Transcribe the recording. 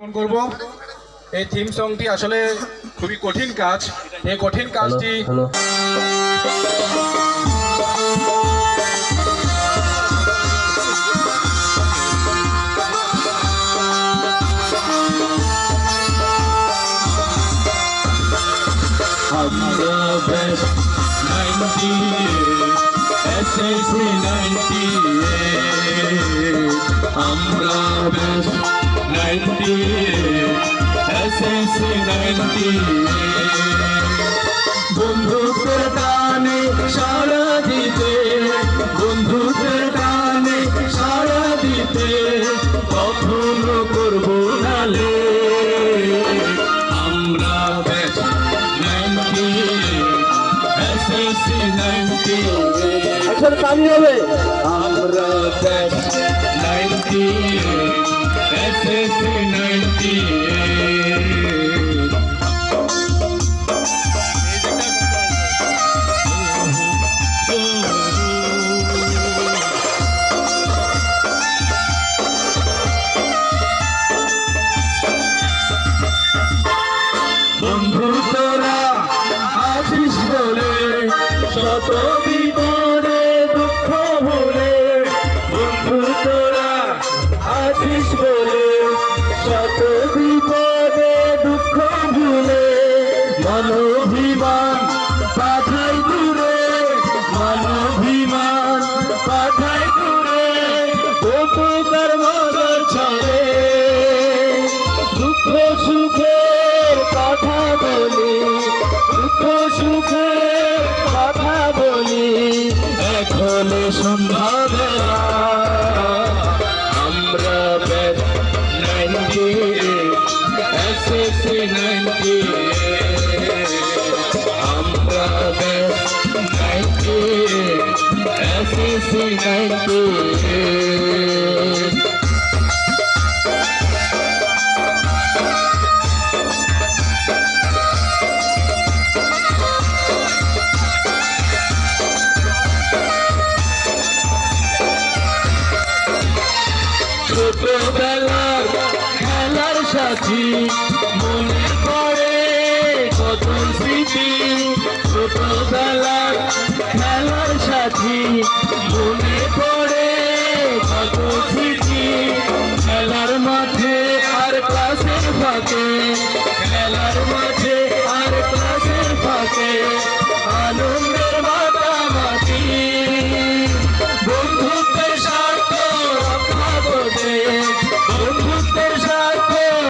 করব এই থিম সংটি আসলে খুবই কঠিন কাজ। এই কঠিন কাজটি বন্ধুত্বের টানে সারা দিতে, বন্ধুত্বের টানে সারা দিতে কখনো করবো নালে। আমরা ব্যাচ 90 SSC 90 এখন কামি হবে। আমরা ব্যাচ 90 SSC 90 বন্ধু তোরা আছিস বলে শত বিপদে দুঃখ ভুলে, বন্ধু তোরা আছিস বলে শত বিপদে দুঃখ ভুলে, মানবিমান পাঠাই দূরে, মানবিমান পাঠাই দূরে, উপকার মজার ছড়ে দুঃখ সুখের কথা বলি, দুঃখ সুখের কথা বলি এখন সন্ধ্যাবেলা। আমরা ব্যাচ 90 SSC 90, আমরা ব্যাচ 90 SSC 90। ছোটবেলার খেলার সাথী মনে পড়ে কত স্মৃতি, ছোটবেলার খেলার সাথী মনে পড়ে কত স্মৃতি, খেলার মাঠে আর ক্লাসের ফাঁকে